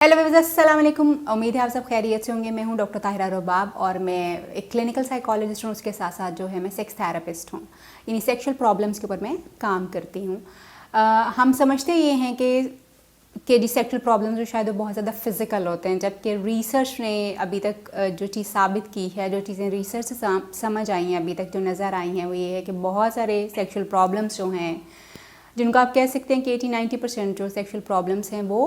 Hello viewers, अस्सलाम वालेकुम। उम्मीद है आप सब खैरियत से होंगे। मैं हूं डॉक्टर ताहिरा रुबाब और मैं एक क्लिनिकल साइकोलॉजिस्ट हूं। उसके साथ साथ जो है मैं सेक्स थेरेपिस्ट हूं, यानी सेक्सुअल प्रॉब्लम्स के ऊपर मैं काम करती हूं। हम समझते ये हैं कि जी सेक्सुअल प्रॉब्लम्स जो शायद वो बहुत ज़्यादा फिज़िकल होते हैं, जबकि रिसर्च ने अभी तक जो चीज़ साबित की है, जो चीज़ें रिसर्च से समझ आई हैं, अभी तक जो नज़र आई हैं, वो ये है कि बहुत सारे सेक्सुअल प्रॉब्लम्स जो हैं, जिनको आप कह सकते हैं कि 80-90% जो सेक्सुअल प्रॉब्लम्स हैं वो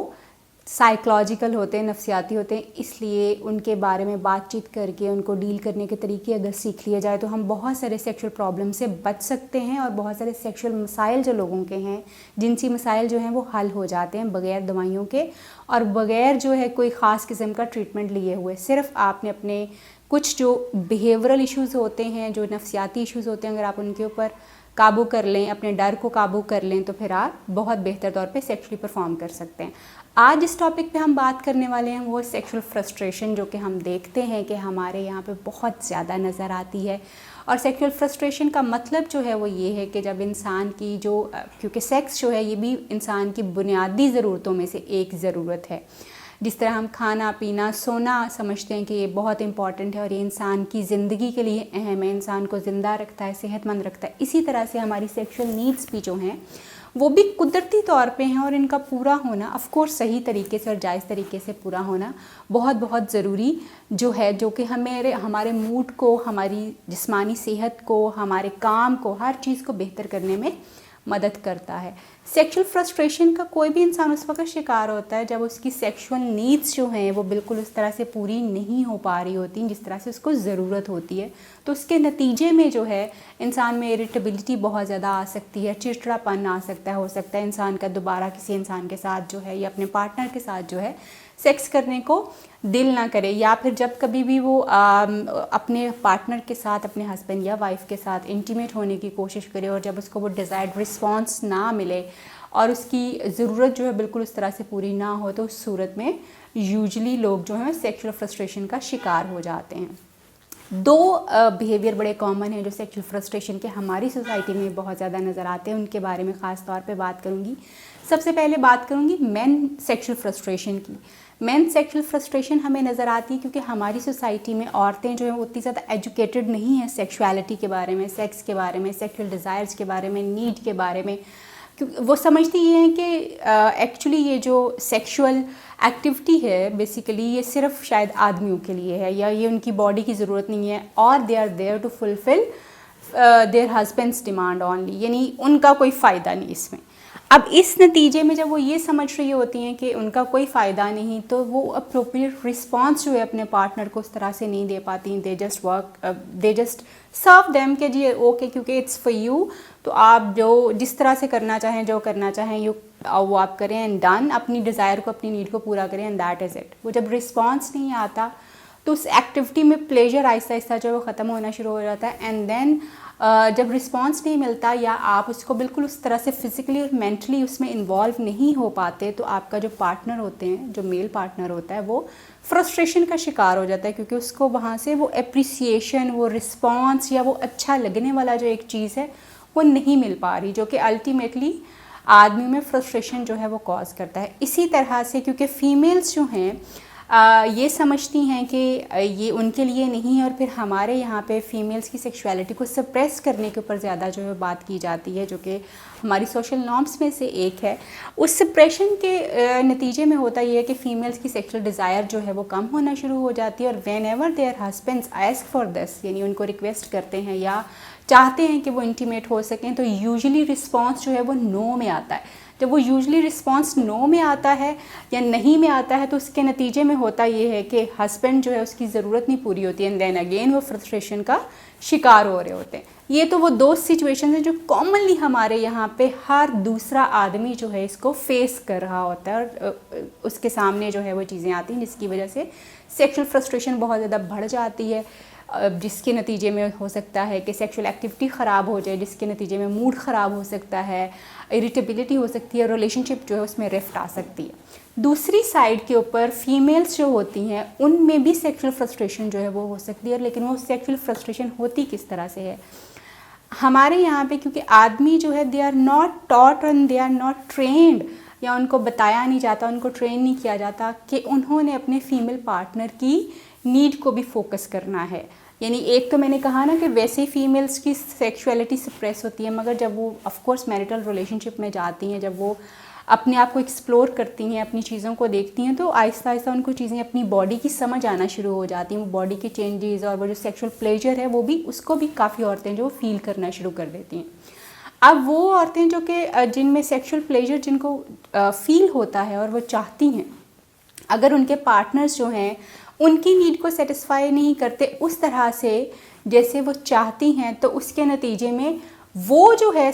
साइकोलॉजिकल होते हैं, नफ्सियाती होते हैं। इसलिए उनके बारे में बातचीत करके उनको डील करने के तरीके अगर सीख लिए जाए तो हम बहुत सारे सेक्सुअल प्रॉब्लम से बच सकते हैं और बहुत सारे सेक्सुअल मसाइल जो लोगों के हैं, जिनसी मसाइल जो हैं वो हल हो जाते हैं बग़ैर दवाइयों के और बग़ैर जो है कोई ख़ास किस्म का ट्रीटमेंट लिए हुए। सिर्फ आपने अपने कुछ जो बिहेवियरल इश्यूज़ होते हैं, जो नफ्सियाती इश्यूज़ होते हैं, अगर आप उनके ऊपर काबू कर लें, अपने डर को काबू कर लें, तो फिर आप बहुत बेहतर तौर पे सेक्सुअली परफॉर्म कर सकते हैं। आज जिस टॉपिक पे हम बात करने वाले हैं वो सेक्सुअल फ्रस्ट्रेशन, जो कि हम देखते हैं कि हमारे यहाँ पे बहुत ज़्यादा नज़र आती है। और सेक्सुअल फ्रस्ट्रेशन का मतलब जो है वो ये है कि जब इंसान की जो क्योंकि सेक्स जो है ये भी इंसान की बुनियादी ज़रूरतों में से एक ज़रूरत है। जिस तरह हम खाना पीना सोना समझते हैं कि ये बहुत इंपॉर्टेंट है और ये इंसान की ज़िंदगी के लिए अहम है, इंसान को ज़िंदा रखता है, सेहतमंद रखता है, इसी तरह से हमारी सेक्सुअल नीड्स भी जो हैं वो भी कुदरती तौर पे हैं और इनका पूरा होना ऑफ कोर्स सही तरीके से और जायज़ तरीके से पूरा होना बहुत बहुत ज़रूरी जो है, जो कि हमारे मूड को, हमारी जिस्मानी सेहत को, हमारे काम को, हर चीज़ को बेहतर करने में मदद करता है। सेक्सुअल फ्रस्ट्रेशन का कोई भी इंसान उस वक्त शिकार होता है जब उसकी सेक्सुअल नीड्स जो हैं वो बिल्कुल उस तरह से पूरी नहीं हो पा रही होती जिस तरह से उसको ज़रूरत होती है। तो उसके नतीजे में जो है इंसान में इरिटेबिलिटी बहुत ज़्यादा आ सकती है, चिड़चिड़ापन आ सकता है, हो सकता है इंसान का दोबारा किसी इंसान के साथ जो है या अपने पार्टनर के साथ जो है सेक्स करने को दिल ना करे, या फिर जब कभी भी वो अपने पार्टनर के साथ, अपने हस्बैंड या वाइफ के साथ इंटीमेट होने की कोशिश करे और जब उसको वो डिज़ायर्ड रिस्पॉन्स ना मिले और उसकी ज़रूरत जो है बिल्कुल उस तरह से पूरी ना हो, तो उस सूरत में यूजुअली लोग जो हैं सेक्सुअल फ्रस्ट्रेशन का शिकार हो जाते हैं। दो बिहेवियर बड़े कॉमन हैं जो सेक्सुअल फ्रस्ट्रेशन के हमारी सोसाइटी में बहुत ज़्यादा नज़र आते हैं, उनके बारे में ख़ास तौर पे बात करूँगी। सबसे पहले बात करूँगी मेन सेक्सुअल फ्रस्ट्रेशन की। मेन सेक्सुअल फ्रस्ट्रेशन हमें नज़र आती है क्योंकि हमारी सोसाइटी में औरतें जो हैं वो उतनी ज़्यादा एजुकेटेड नहीं हैं सेक्सुअलिटी के बारे में, सेक्स के बारे में, सेक्सुअल डिज़ायर्स के बारे में, नीड के बारे में। क्योंकि वो समझती ये हैं कि एक्चुअली ये जो सेक्सुअल एक्टिविटी है बेसिकली ये सिर्फ शायद आदमियों के लिए है या ये उनकी बॉडी की ज़रूरत नहीं है, और they are there to fulfil their husbands demand only, यानी उनका कोई फ़ायदा नहीं इसमें। अब इस नतीजे में जब वो ये समझ रही होती हैं कि उनका कोई फ़ायदा नहीं, तो वो अप्रोप्रिएट रिस्पॉन्स जो है अपने पार्टनर को उस तरह से नहीं दे पाती। दे जस्ट सर्व देम कि जी ओके, क्योंकि इट्स फॉर यू, तो आप जो जिस तरह से करना चाहें, जो करना चाहें वो आप करें एंड डन, अपनी डिज़ायर को, अपनी नीड को पूरा करें एंड दैट इज़ इट। वो जब रिस्पॉन्स नहीं आता तो उस एक्टिविटी में प्लेजर आहिस्ता आहिस्ता जो है वो ख़त्म होना शुरू हो जाता है। एंड देन जब रिस्पॉन्स नहीं मिलता या आप उसको बिल्कुल उस तरह से फिज़िकली और मेंटली उसमें इन्वॉल्व नहीं हो पाते, तो आपका जो पार्टनर होते हैं, जो मेल पार्टनर होता है, वो फ्रस्ट्रेशन का शिकार हो जाता है क्योंकि उसको वहाँ से वो एप्रिसिएशन, वो रिस्पॉन्स या वो अच्छा लगने वाला जो एक चीज़ है वो नहीं मिल पा रही, जो कि अल्टीमेटली आदमी में फ्रस्ट्रेशन जो है वो कॉज करता है। इसी तरह से क्योंकि फ़ीमेल्स जो हैं ये समझती हैं कि ये उनके लिए नहीं है, और फिर हमारे यहाँ पे फ़ीमेल्स की सेक्सुअलिटी को सप्रेस करने के ऊपर ज़्यादा जो है बात की जाती है, जो कि हमारी सोशल नॉर्म्स में से एक है। उस सप्रेशन के नतीजे में होता ये है कि फ़ीमेल्स की सेक्सुअल डिज़ायर जो है वो कम होना शुरू हो जाती है, और whenever their husbands ask for this, यानी उनको रिक्वेस्ट करते हैं या चाहते हैं कि वो इंटीमेट हो सकें, तो यूजुअली रिस्पॉन्स जो है वो नो में आता है। जब वो यूजुअली रिस्पॉन्स नो में आता है या नहीं में आता है, तो उसके नतीजे में होता ये है कि हस्बैंड जो है उसकी ज़रूरत नहीं पूरी होती है एंड देन अगेन वो फ्रस्ट्रेशन का शिकार हो रहे होते हैं। ये तो वो दो सिचुएशन हैं जो कॉमनली हमारे यहाँ पे हर दूसरा आदमी जो है इसको फेस कर रहा होता है, और उसके सामने जो है वो चीज़ें आती हैं जिसकी वजह से सेक्सुअल फ्रस्ट्रेशन बहुत ज़्यादा बढ़ जाती है, जिसके नतीजे में हो सकता है कि सेक्सुअल एक्टिविटी ख़राब हो जाए, जिसके नतीजे में मूड ख़राब हो सकता है, इरिटेबिलिटी हो सकती है, रिलेशनशिप जो है उसमें रिफ्ट आ सकती है। दूसरी साइड के ऊपर फीमेल्स जो होती हैं उनमें भी सेक्सुअल फ्रस्ट्रेशन जो है वो हो सकती है, लेकिन वो सेक्सुअल फ्रस्ट्रेशन होती किस तरह से है। हमारे यहाँ पे क्योंकि आदमी जो है they are not taught and they are not trained یا ان کو بتایا نہیں جاتا, ان کو ٹرین نہیں کیا جاتا کہ انہوں نے اپنے فیمیل پارٹنر کی نیڈ کو بھی فوکس کرنا ہے. یعنی ایک تو میں نے کہا نا کہ ویسے ہی فیمیلز کی سیکشولیٹی سپریس ہوتی ہے, مگر جب وہ آف کورس میرٹل ریلیشن شپ میں جاتی ہیں, جب وہ اپنے آپ کو ایکسپلور کرتی ہیں, اپنی چیزوں کو دیکھتی ہیں, تو آہستہ آہستہ ان کو چیزیں اپنی باڈی کی سمجھ آنا شروع ہو جاتی ہیں. وہ باڈی کے چینجز اور وہ جو سیکشل پلیجر ہے وہ بھی, اس کو بھی کافی عورتیں جو فیل کرنا شروع کر دیتی ہیں. اب وہ عورتیں جو کہ جن میں سیکشل پلیجر جن کو فیل ہوتا ہے اور وہ چاہتی ہیں, اگر ان کے پارٹنرز جو ہیں ان کی نیڈ کو سیٹسفائی نہیں کرتے اس طرح سے جیسے وہ چاہتی ہیں, تو اس کے نتیجے میں وہ جو ہے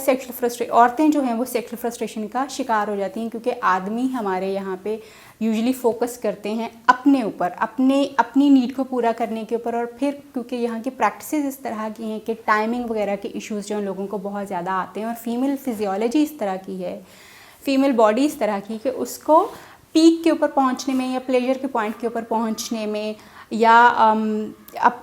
عورتیں جو ہیں وہ سیکشل فرسٹریشن کا شکار ہو جاتی ہیں. کیونکہ آدمی ہمارے یہاں پہ یوزلی فوکس کرتے ہیں اپنے اوپر, اپنی نیڈ کو پورا کرنے کے اوپر, اور پھر کیونکہ یہاں کی پریکٹسز اس طرح کی ہیں کہ ٹائمنگ وغیرہ کے ایشوز جو ان لوگوں کو بہت زیادہ آتے ہیں, اور فیمیل فزیولوجی اس طرح کی ہے, فیمیل باڈی اس طرح کی کہ اس کو پیک کے اوپر پہنچنے میں یا پلیجر کے پوائنٹ کے اوپر پہنچنے میں یا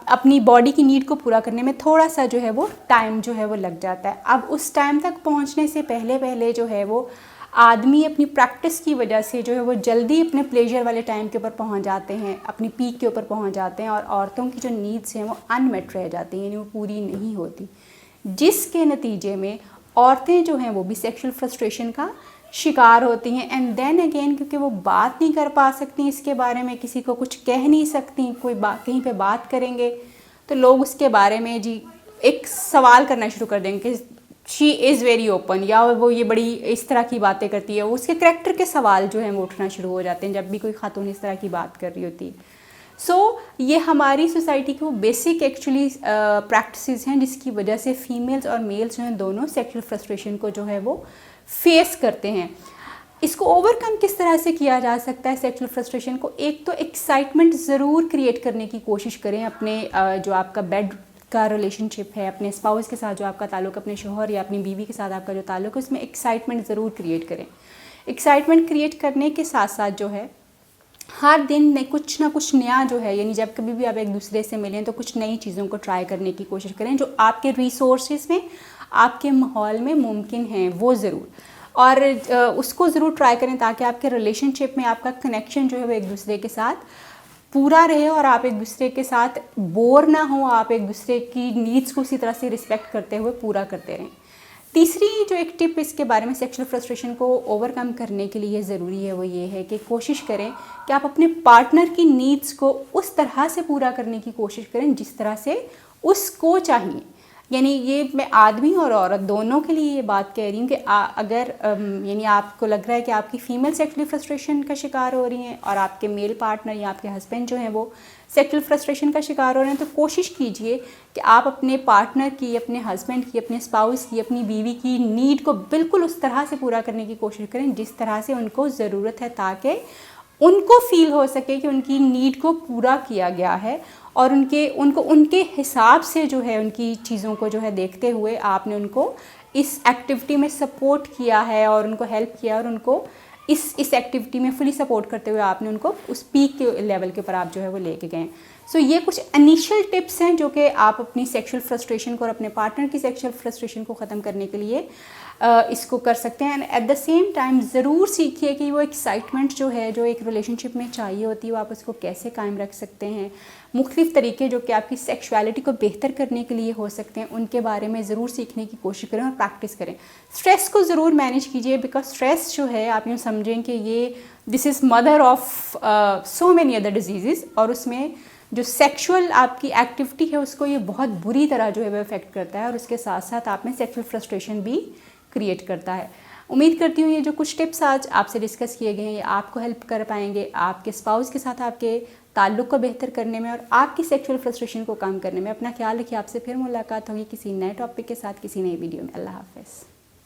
اپنی باڈی کی نیڈ کو پورا کرنے میں تھوڑا سا جو ہے وہ ٹائم جو ہے وہ لگ جاتا ہے. اب اس ٹائم تک پہنچنے سے پہلے جو ہے وہ آدمی اپنی پریکٹس کی وجہ سے جو ہے وہ جلدی اپنے پلیجر والے ٹائم کے اوپر پہنچ جاتے ہیں, اپنی پیک کے اوپر پہنچ جاتے ہیں, اور عورتوں کی جو نیڈس ہیں وہ ان میٹ رہ جاتی ہیں, یعنی وہ پوری نہیں ہوتی, جس کے نتیجے میں عورتیں جو ہیں وہ بھی سیکشل فرسٹریشن کا شکار ہوتی ہیں. اینڈ دین اگین کیونکہ وہ بات نہیں کر پا سکتی اس کے بارے میں, کسی کو کچھ کہہ نہیں سکتی, کوئی کہیں پہ بات کریں گے تو لوگ اس کے بارے میں جی ایک سوال کرنا شروع کر دیں گے کہ شی از ویری اوپن, یا وہ یہ بڑی اس طرح کی باتیں کرتی ہے. اس کے کریکٹر کے سوال جو ہیں وہ اٹھنا شروع ہو جاتے ہیں جب بھی کوئی خاتون اس طرح کی بات کر رہی ہوتی. سو یہ ہماری سوسائٹی کی وہ بیسک ایکچولی پریکٹسز ہیں جس کی وجہ سے فیمیلز اور میلز جو ہیں دونوں سیکشل فرسٹریشن کو جو ہے وہ فیس کرتے ہیں. اس کو اوور کم کس طرح سے کیا جا سکتا ہے سیکشل فرسٹریشن کو؟ ایک تو ایکسائٹمنٹ ضرور کریٹ کرنے کی کوشش کریں اپنے جو آپ کا بیڈ کا ریلیشن شپ ہے, اپنے اسپاؤس کے ساتھ جو آپ کا تعلق, اپنے شوہر یا اپنی بیوی کے ساتھ آپ کا جو تعلق ہے, اس میں ایکسائٹمنٹ ضرور کریٹ کریں. ایکسائٹمنٹ کریٹ کرنے کے ساتھ ساتھ جو ہے ہر دن میں کچھ نہ کچھ نیا جو ہے, یعنی جب کبھی بھی آپ ایک دوسرے سے ملیں تو کچھ نئی چیزوں کو ٹرائی کرنے کی کوشش کریں جو آپ کے ریسورسز میں, آپ کے ماحول میں ممکن ہیں وہ ضرور, اور اس کو ضرور ٹرائی کریں تاکہ آپ کے ریلیشن شپ میں آپ کا کنیکشن جو ہے وہ ایک دوسرے کے ساتھ پورا رہے, اور آپ ایک دوسرے کے ساتھ بور نہ ہوں, آپ ایک دوسرے کی نیڈس کو اسی طرح سے رسپیکٹ کرتے ہوئے پورا کرتے رہیں. تیسری جو ایک ٹپ اس کے بارے میں سیکشل فرسٹریشن کو اوور کم کرنے کے لیے ضروری ہے وہ یہ ہے کہ کوشش کریں کہ آپ اپنے پارٹنر کی نیڈس کو اس طرح سے پورا کرنے کی کوشش کریں جس طرح سے اس کو چاہیے. یعنی یہ میں آدمی اور عورت دونوں کے لیے یہ بات کہہ رہی ہوں کہ اگر یعنی آپ کو لگ رہا ہے کہ آپ کی فیمیل سیکشل فرسٹریشن کا شکار ہو رہی ہیں اور آپ کے میل پارٹنر یا آپ کے ہسبینڈ جو ہیں وہ سیکشل فرسٹریشن کا شکار ہو رہے ہیں, تو کوشش کیجئے کہ آپ اپنے پارٹنر کی, اپنے ہسبینڈ کی, اپنے اسپاؤس کی, اپنی بیوی کی نیڈ کو بالکل اس طرح سے پورا کرنے کی کوشش کریں جس طرح سے ان کو ضرورت ہے, تاکہ ان کو فیل ہو سکے کہ ان کی نیڈ کو پورا کیا گیا ہے, اور ان کے حساب سے جو ہے ان کی چیزوں کو جو ہے دیکھتے ہوئے آپ نے ان کو اس ایکٹیویٹی میں سپورٹ کیا ہے اور ان کو ہیلپ کیا, اور ان کو اس ایکٹیویٹی میں فلی سپورٹ کرتے ہوئے آپ نے ان کو اس پیک کے لیول کے اوپر آپ جو ہے وہ لے کے گئے. سو یہ کچھ انیشیل ٹپس ہیں جو کہ آپ اپنی سیکشل فرسٹریشن کو اور اپنے پارٹنر کی سیکشل فرسٹریشن کو ختم کرنے کے لیے اس کو کر سکتے ہیں. And at the same time ضرور سیکھیے کہ وہ ایکسائٹمنٹ جو ہے جو ایک ریلیشن شپ میں چاہیے ہوتی ہے وہ آپ اس کو کیسے قائم رکھ سکتے ہیں. مختلف طریقے جو کہ آپ کی سیکشوالٹی کو بہتر کرنے کے لیے ہو سکتے ہیں ان کے بارے میں ضرور سیکھنے کی کوشش کریں اور پریکٹس کریں. اسٹریس کو ضرور مینیج کیجیے, بیکاز اسٹریس جو ہے آپ یوں سمجھیں کہ یہ this is mother of so many other diseases, اور اس میں جو سیکشول آپ کی ایکٹیویٹی ہے اس کو یہ بہت بری طرح جو ہے وہ افیکٹ کرتا ہے, اور اس کے ساتھ ساتھ آپ میں سیکشل فرسٹریشن بھی کریٹ کرتا ہے. امید کرتی ہوں یہ جو کچھ ٹپس آج آپ سے ڈسکس کیے گئے ہیں یہ آپ کو ہیلپ کر پائیں گے آپ کے اسپاؤس کے ساتھ آپ کے تعلق کو بہتر کرنے میں اور آپ کی سیکشل فرسٹریشن کو کم کرنے میں. اپنا خیال رکھیے, آپ سے پھر ملاقات ہوگی کسی نئے ٹاپک کے ساتھ کسی نئی ویڈیو میں. اللہ حافظ.